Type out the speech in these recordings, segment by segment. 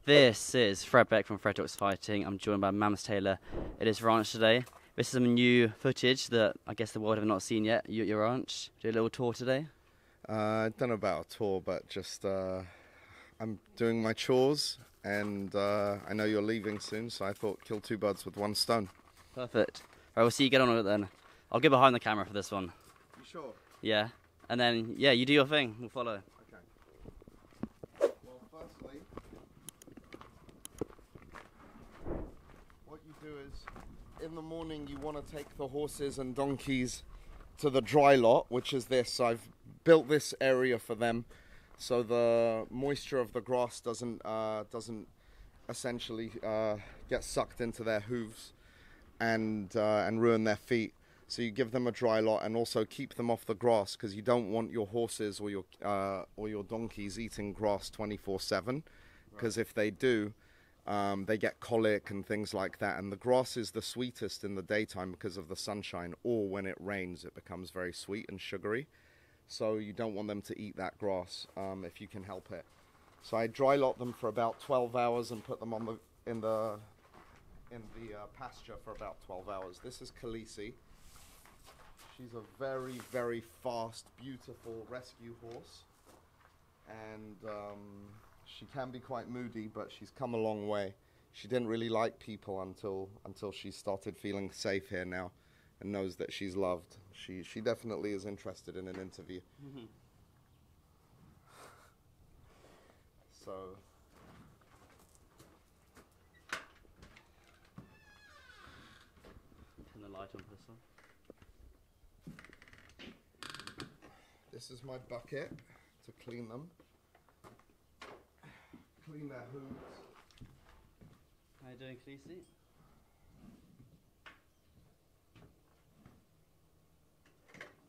This is Fred Beck from Fred Talks Fighting. I'm joined by Mams Taylor at his ranch today. This is some new footage that I guess the world have not seen yet. You at your ranch. Do a little tour today? I don't know about a tour, but just I'm doing my chores, and I know you're leaving soon, so I thought kill two birds with one stone. Perfect. Right, we'll see you get on with it then. I'll get behind the camera for this one. You sure? Yeah. And then, yeah, you do your thing. We'll follow. Okay. Well, firstly, what you do is, in the morning you want to take the horses and donkeys to the dry lot, which is this. I've built this area for them so the moisture of the grass doesn't essentially get sucked into their hooves and ruin their feet. So you give them a dry lot and also keep them off the grass, because you don't want your horses or your donkeys eating grass 24/7, because if they do, they get colic and things like that. And the grass is the sweetest in the daytime because of the sunshine, or when it rains it becomes very sweet and sugary. So you don't want them to eat that grass if you can help it. So I dry lot them for about 12 hours and put them on in the pasture for about 12 hours. This is Khaleesi. She's a very, very fast, beautiful rescue horse, and she can be quite moody, but she's come a long way. She didn't really like people until she started feeling safe here now and knows that she's loved. She definitely is interested in an interview. Mm-hmm. So Turn the light on for this one. this is my bucket to clean them. Clean their hooves. How you doing, Khaleesi?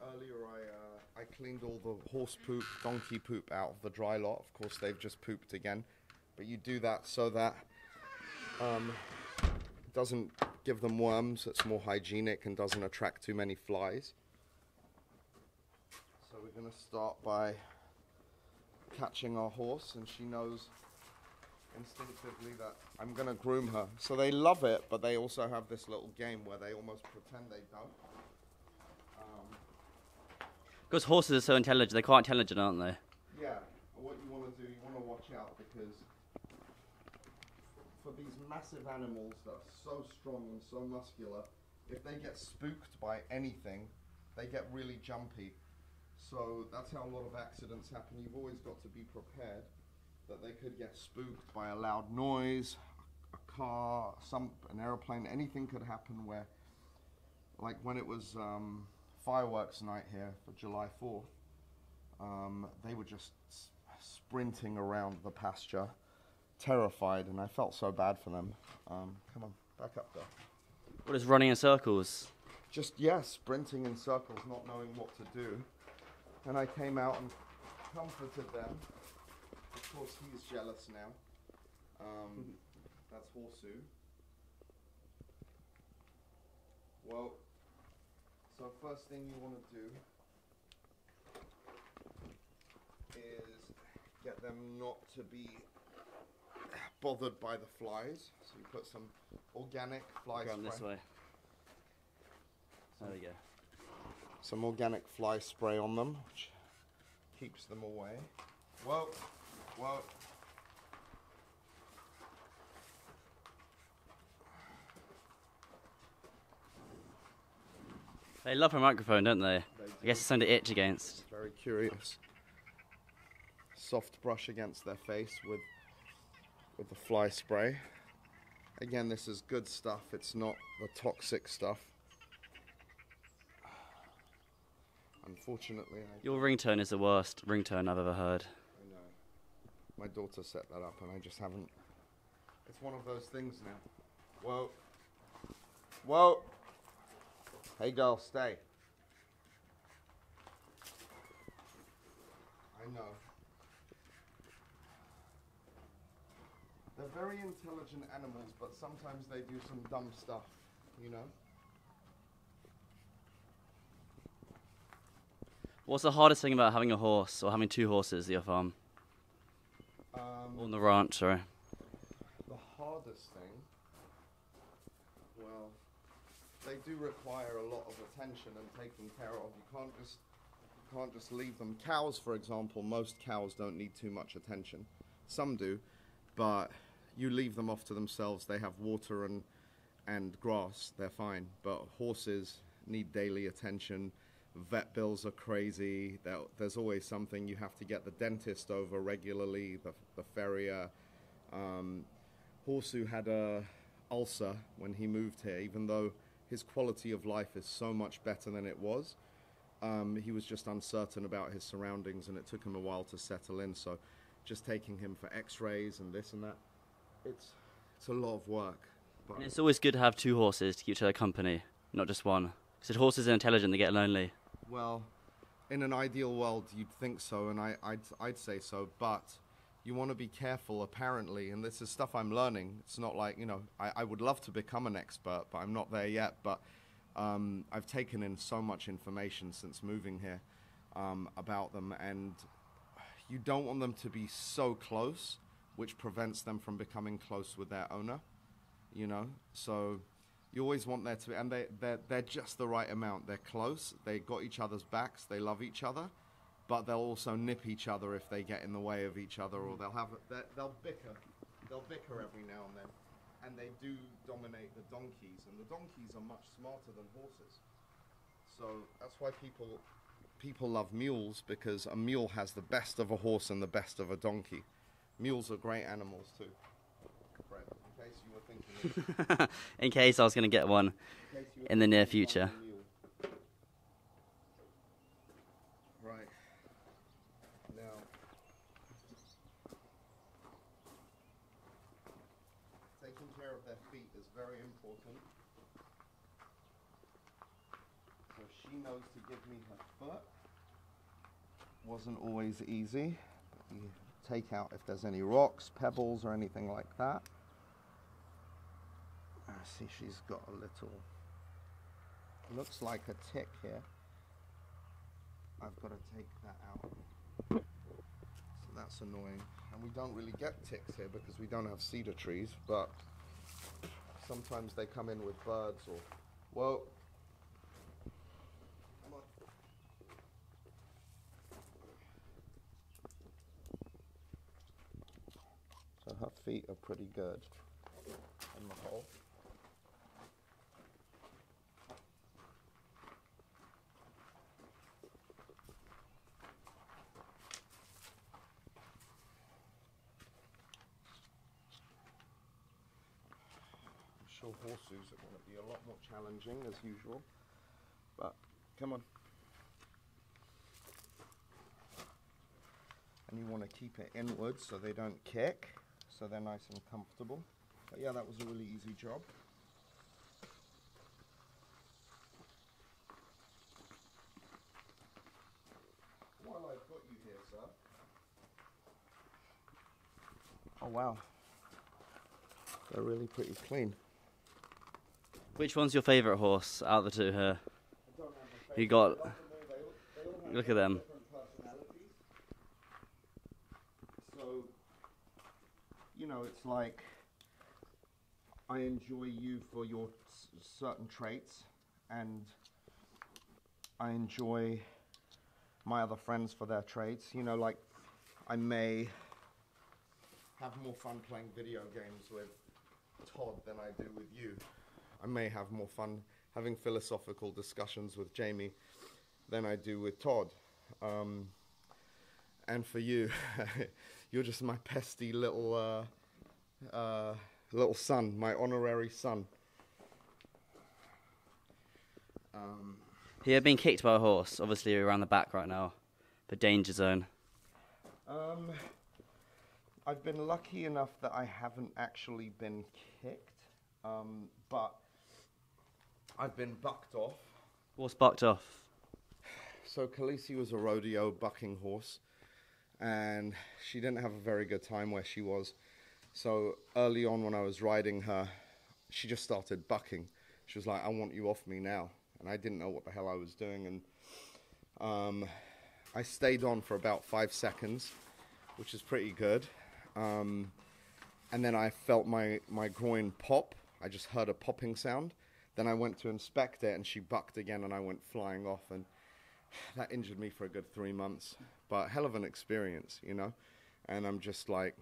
Earlier I cleaned all the horse poop, donkey poop out of the dry lot. Of course they've just pooped again. But you do that so that it doesn't give them worms, it's more hygienic and doesn't attract too many flies. So we're going to start by catching our horse, and she knows instinctively that I'm going to groom her. So they love it, but they also have this little game where they almost pretend they don't. Because horses are so intelligent. They're quite intelligent, aren't they? Yeah. What you want to do, you want to watch out, because for these massive animals that are so strong and so muscular, if they get spooked by anything, they get really jumpy. So that's how a lot of accidents happen. You've always got to be prepared that they could get spooked by a loud noise, a car, an airplane. Anything could happen where, like when it was fireworks night here for July 4th, they were just sprinting around the pasture, terrified, and I felt so bad for them. Come on, back up there. What is running in circles? Just, yeah, sprinting in circles, not knowing what to do. And I came out and comforted them. Of course, he's jealous now. That's Horsey. Well, so first thing you want to do is get them not to be bothered by the flies. So you put some organic fly spray. This way. There we go. Some organic fly spray on them, which keeps them away. Whoa, whoa. They love a microphone, don't they? I guess it's something to itch against. Very curious. Soft brush against their face with the fly spray. Again, this is good stuff. It's not the toxic stuff. Unfortunately, Your ringtone is the worst ringtone I've ever heard. I know. My daughter set that up and I just haven't. It's one of those things now. Whoa. Whoa. Hey girl, stay. I know. They're very intelligent animals, but sometimes they do some dumb stuff, you know? What's the hardest thing about having a horse, or having two horses at your farm? Or on the ranch, sorry. they do require a lot of attention and taking care of. You can't just leave them. Cows, for example, most cows don't need too much attention. Some do, but you leave them off to themselves. They have water and grass, they're fine. But horses need daily attention. Vet bills are crazy. There's always something. You have to get the dentist over regularly, the farrier. Horseu had a ulcer when he moved here, even though his quality of life is so much better than it was. He was just uncertain about his surroundings, and it took him a while to settle in. So just taking him for x-rays and this and that, it's a lot of work. But And it's always good to have two horses to keep each other company, not just one. Because horses are intelligent, they get lonely. well, in an ideal world, you'd think so, and I'd say so, but you want to be careful, apparently, and this is stuff I'm learning. It's not like, I would love to become an expert, but I'm not there yet. But I've taken in so much information since moving here about them, and you don't want them to be so close, which prevents them from becoming close with their owner, So you always want there to be, and they're just the right amount. They're close, they got each other's backs, they love each other, but they'll also nip each other if they get in the way of each other, or they'll bicker. They'll bicker every now and then, and they do dominate the donkeys, and the donkeys are much smarter than horses. So that's why people love mules, because a mule has the best of a horse and the best of a donkey. Mules are great animals too. Fred, in case you were thinking. In case I was going to get one in the near future. Right. Now, taking care of their feet is very important. So she knows to give me her foot. Wasn't always easy. You take out if there's any rocks, pebbles, or anything like that. I see she's got a little, looks like a tick here. I've got to take that out. So that's annoying. And we don't really get ticks here because we don't have cedar trees, but sometimes they come in with birds or, whoa. Come on. So her feet are pretty good in the hole. I'm sure Horseus are going to be a lot more challenging as usual, but come on. And you want to keep it inwards so they don't kick, so they're nice and comfortable. But yeah, that was a really easy job. While I've got you here, sir. Oh wow, they're really pretty clean. Which one's your favourite horse out of the two here? I don't have a You favourite. got, They all have look at them. different personalities. So, it's like I enjoy you for your certain traits, and I enjoy my other friends for their traits. Like I may have more fun playing video games with Todd than I do with you. I may have more fun having philosophical discussions with Jamie than I do with Todd. And for you, you're just my pesty little son, my honorary son. He had been kicked by a horse, obviously around the back right now. The danger zone. I've been lucky enough that I haven't actually been kicked, but I've been bucked off. Horse bucked off. So Khaleesi was a rodeo bucking horse, and she didn't have a very good time where she was. So early on when I was riding her, she just started bucking. She was like, I want you off me now. And I didn't know what the hell I was doing. And I stayed on for about 5 seconds, which is pretty good. And then I felt my groin pop. I just heard a popping sound. Then I went to inspect it, and she bucked again, and I went flying off, and that injured me for a good 3 months. But hell of an experience, you know. And I'm just like,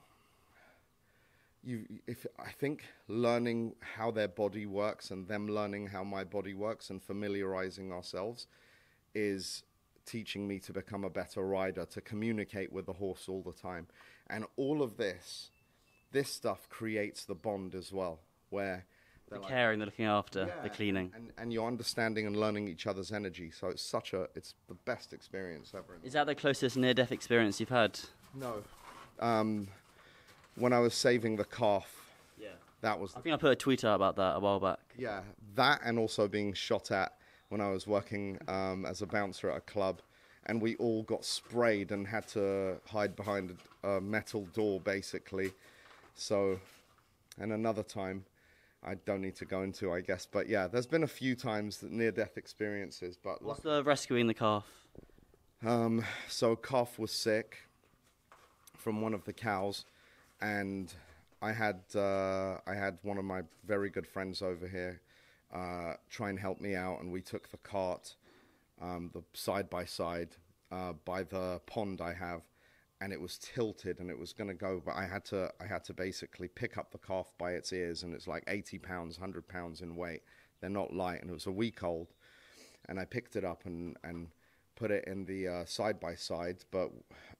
I think learning how their body works and them learning how my body works and familiarizing ourselves is teaching me to become a better rider, to communicate with the horse all the time. And all of this stuff creates the bond as well, where the caring, the looking after, the cleaning. And you're understanding and learning each other's energy. So it's it's the best experience ever. Is that the closest near-death experience you've had? No. When I was saving the calf, that was... I think I put a tweet out about that a while back. Yeah, that and also being shot at when I was working as a bouncer at a club. And we all got sprayed and had to hide behind a metal door, basically. So, and another time, I don't need to go into, I guess. But yeah, there's been a few times that near-death experiences. But what's the rescuing the calf? So calf was sick from one of the cows, and I had one of my very good friends over here try and help me out, and we took the cart, the side by side, by the pond I have, and it was tilted and it was going to go, but I had to basically pick up the calf by its ears, and it's like 80 pounds, 100 pounds in weight. They're not light, and it was a week old, and I picked it up and put it in the side by side, but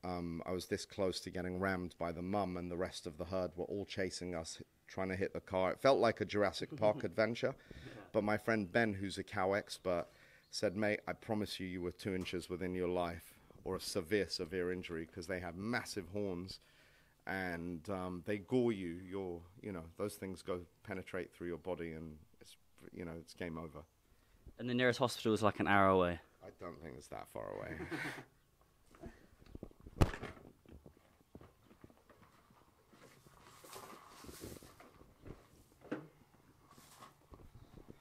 I was this close to getting rammed by the mum, and the rest of the herd were all chasing us, trying to hit the car. It felt like a Jurassic Park adventure, but my friend Ben, who's a cow expert, said, "Mate, I promise you were 2 inches within your life or a severe injury, because they have massive horns and they gore you. Those things penetrate through your body, and it's game over." And the nearest hospital is like an hour away. I don't think it's that far away.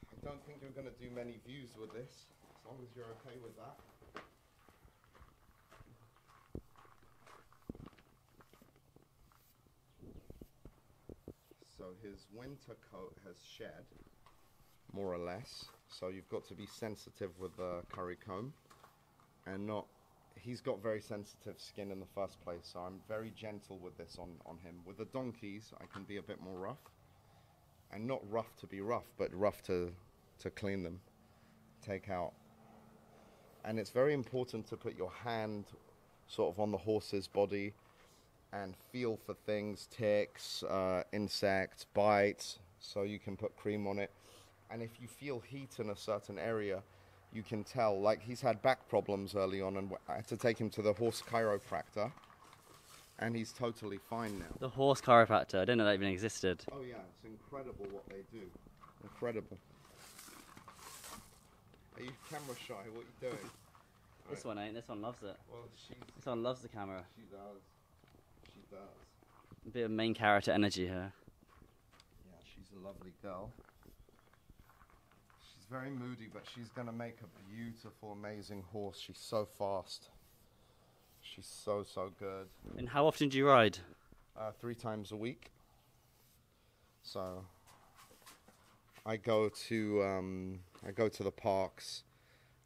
I don't think you're going to do many views with this, as long as you're okay with that. So his winter coat has shed, more or less. So you've got to be sensitive with the curry comb, and he's got very sensitive skin in the first place, so I'm very gentle with this on him. With the donkeys, I can be a bit more rough, and not rough to be rough, but rough to clean them, take out. And it's very important to put your hand sort of on the horse's body and feel for things, ticks, insects, bites, so you can put cream on it. And if you feel heat in a certain area, you can tell. Like, he's had back problems early on, and I had to take him to the horse chiropractor, and he's totally fine now. The horse chiropractor? I didn't know that even existed. Oh yeah, it's incredible what they do. Incredible. Are you camera shy? What are you doing? This one ain't. This one loves it. Well, this one loves the camera. She does. She does. A bit of main character energy here. Yeah, she's a lovely girl. She's very moody, but she's going to make a beautiful, amazing horse. She's so fast. She's so good. And how often do you ride? 3 times a week. So I go to the parks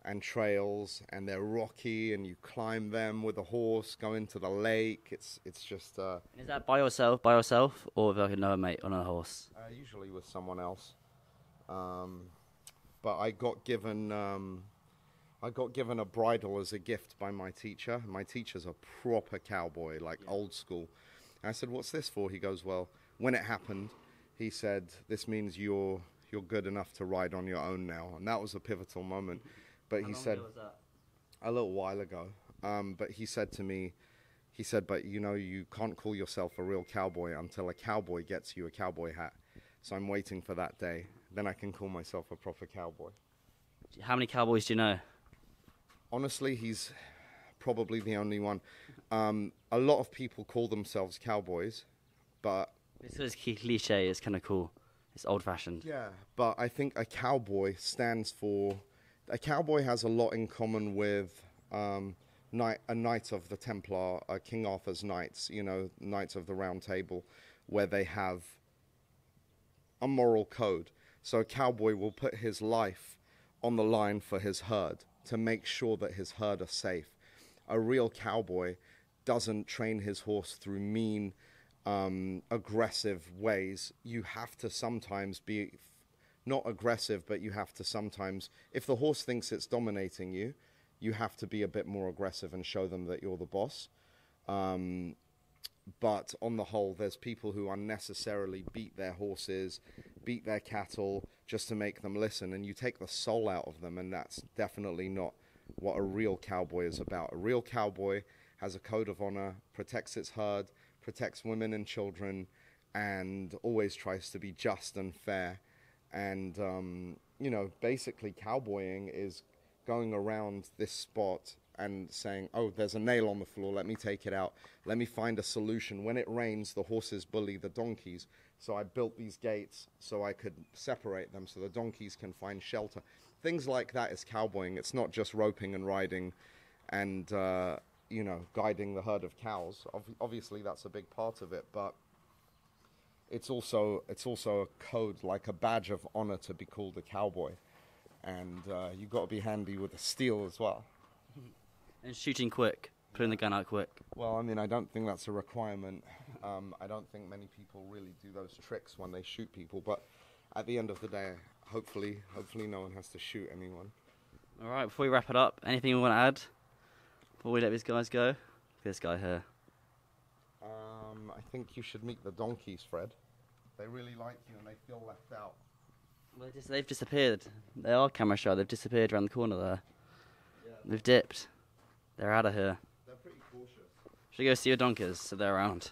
and trails, and they're rocky, and you climb them with a horse, go into the lake. It's just... Is that by yourself, or with like another mate on a horse? Usually with someone else. But I got given a bridle as a gift by my teacher. My teacher's a proper cowboy, like old school. And I said, "What's this for?" He goes, "Well, when it happened," he said, "this means you're good enough to ride on your own now." And that was a pivotal moment. But he said, a little while ago. But he said to me, "But you can't call yourself a real cowboy until a cowboy gets you a cowboy hat. So I'm waiting for that day. Then I can call myself a proper cowboy." How many cowboys do you know? Honestly, he's probably the only one. A lot of people call themselves cowboys, but... It's because it's cliche, it's kind of cool. It's old-fashioned. Yeah, but I think a cowboy stands for... A cowboy has a lot in common with a Knight of the Templar, King Arthur's Knights, Knights of the Round Table, where they have a moral code. So a cowboy will put his life on the line for his herd to make sure that his herd are safe. A real cowboy doesn't train his horse through mean, aggressive ways. You have to sometimes be not aggressive, but you have to sometimes, if the horse thinks it's dominating you, you have to be a bit more aggressive and show them that you're the boss. But on the whole, there's people who unnecessarily beat their horses, beat their cattle, just to make them listen, and you take the soul out of them, and that's definitely not what a real cowboy is about. A real cowboy has a code of honor, protects its herd, protects women and children, and always tries to be just and fair. And, you know, basically cowboying is going around this spot and saying, oh, there's a nail on the floor, let me take it out. Let me find a solution. When it rains, the horses bully the donkeys. So I built these gates so I could separate them so the donkeys can find shelter. Things like that is cowboying. It's not just roping and riding and, you know, guiding the herd of cows. Obviously, that's a big part of it, but it's also a code, like a badge of honor to be called a cowboy. And you've got to be handy with a steel as well. And shooting quick, putting the gun out quick. Well, I mean, I don't think that's a requirement. I don't think many people really do those tricks when they shoot people. But at the end of the day, hopefully no one has to shoot anyone. All right, before we wrap it up, anything we want to add before we let these guys go? This guy here. I think you should meet the donkeys, Fred. They really like you and they feel left out. Well, they've disappeared. They are camera shy. They've disappeared around the corner there. Yeah, they've dipped. They're out of here. They're pretty cautious. Should we go see your donkeys so they're around?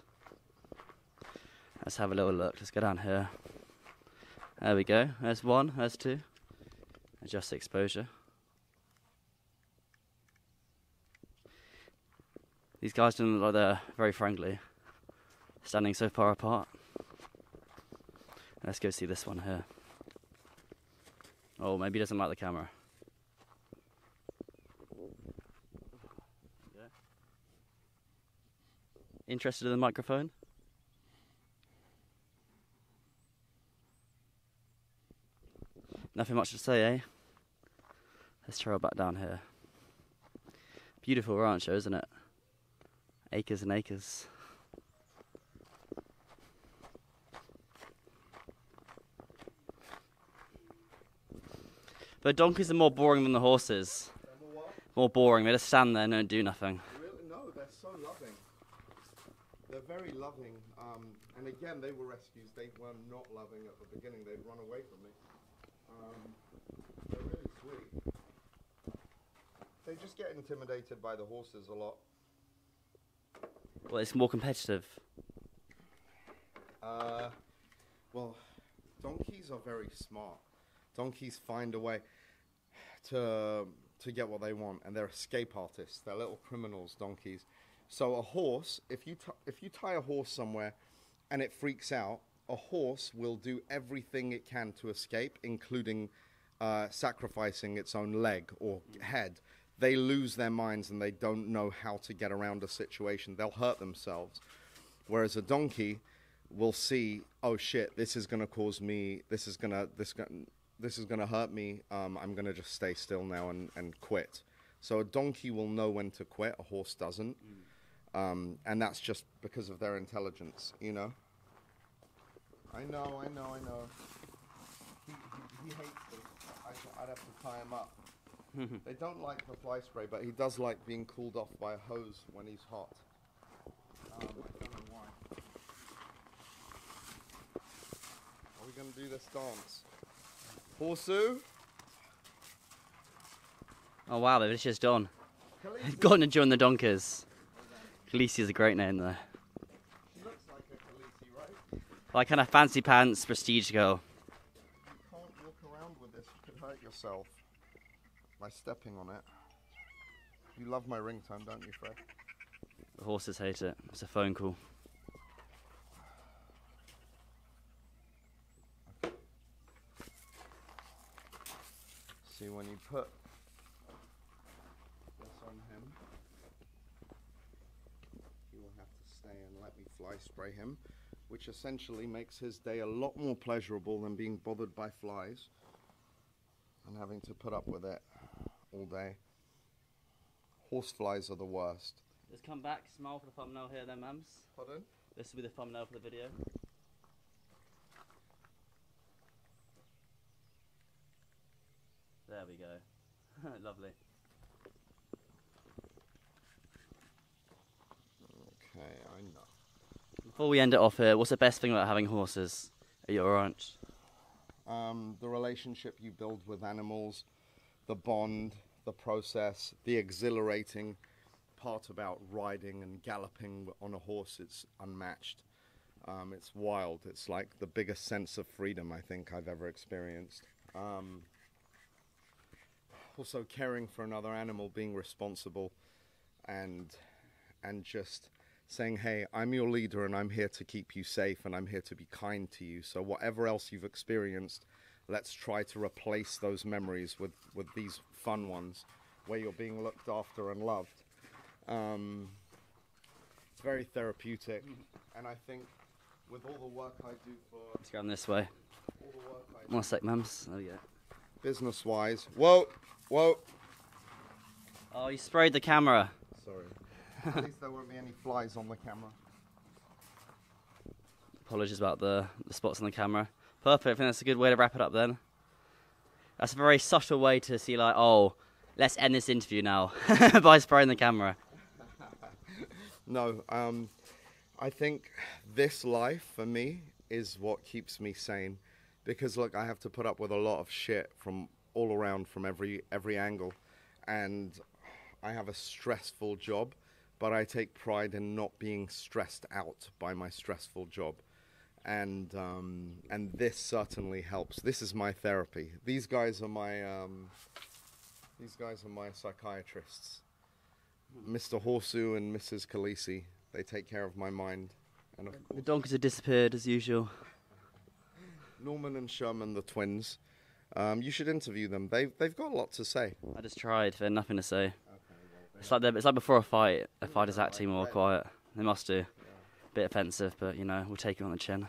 Let's have a little look. Let's go down here. There we go. There's one. There's two. Adjust the exposure. These guys don't look like they're very friendly, standing so far apart. Let's go see this one here. Oh, maybe he doesn't like the camera. Yeah. Interested in the microphone? Nothing much to say, eh? Let's trail back down here. Beautiful rancho, isn't it? Acres and acres. But donkeys are more boring than the horses. More boring. They just stand there and don't do nothing. Really? No, they're so loving. They're very loving. And again, they were rescues. They were not loving at the beginning. They'd run away from me. They're really sweet. They just get intimidated by the horses a lot. Well, it's more competitive. Well, donkeys are very smart. Donkeys find a way to get what they want, and they're escape artists. They're little criminals, donkeys. So a horse, if you tie a horse somewhere and it freaks out, a horse will do everything it can to escape, including sacrificing its own leg or head. They lose their minds and they don't know how to get around a situation. They'll hurt themselves. Whereas a donkey will see, oh shit, this is going to cause me, this is going to hurt me. I'm going to just stay still now and quit. So a donkey will know when to quit. A horse doesn't. And that's just because of their intelligence, you know? I know. He hates this. I'd have to tie him up. They don't like the fly spray, but he does like being cooled off by a hose when he's hot. I don't know why. Are we going to do this dance? Horseu? Oh wow, they've just done. Gone and joined the donkeys. Khaleesi is a great name there. She looks like a Khaleesi, right? Like kind of fancy pants, prestige girl. You can't walk around with this, you could hurt yourself by stepping on it. You love my ringtone, don't you, Fred? The horses hate it. It's a phone call. See, when you put this on him, he will have to stay and let me fly spray him. which essentially makes his day a lot more pleasurable than being bothered by flies and having to put up with it all day. Horseflies are the worst. Let's come back, smile for the thumbnail here then, Mams. Pardon? This will be the thumbnail for the video. There we go. Lovely. Okay, I know. Before we end it off here, what's the best thing about having horses at your ranch? The relationship you build with animals, the bond, the process, the exhilarating part about riding and galloping on a horse. It's unmatched. It's wild. It's like the biggest sense of freedom I think I've ever experienced. Also caring for another animal, being responsible, and just saying, hey, I'm your leader and I'm here to keep you safe and I'm here to be kind to you. So whatever else you've experienced, let's try to replace those memories with these fun ones where you're being looked after and loved. It's very therapeutic, and I think with all the work I do for... Let's go on this way. All the work I do One sec, Mams. There we go. business-wise... Whoa! Oh, you sprayed the camera. Sorry. At least there won't be any flies on the camera. Apologies about the spots on the camera. Perfect, I think that's a good way to wrap it up then. That's a very subtle way to see like, oh, let's end this interview now by spraying the camera. No, I think this life for me is what keeps me sane, because look, I have to put up with a lot of shit from all around, from every angle, and I have a stressful job, but I take pride in not being stressed out by my stressful job, and this certainly helps. This is my therapy. These guys are my psychiatrists. Mr. Horseshoe and Mrs. Khaleesi, they take care of my mind. And of The course, donkeys have disappeared as usual. Norman and Sherman, the twins. You should interview them. They've got a lot to say. I just tried, they had nothing to say. It's like before a fight. A fighter's acting more quiet. They must do. Bit offensive, but you know, we'll take it on the chin.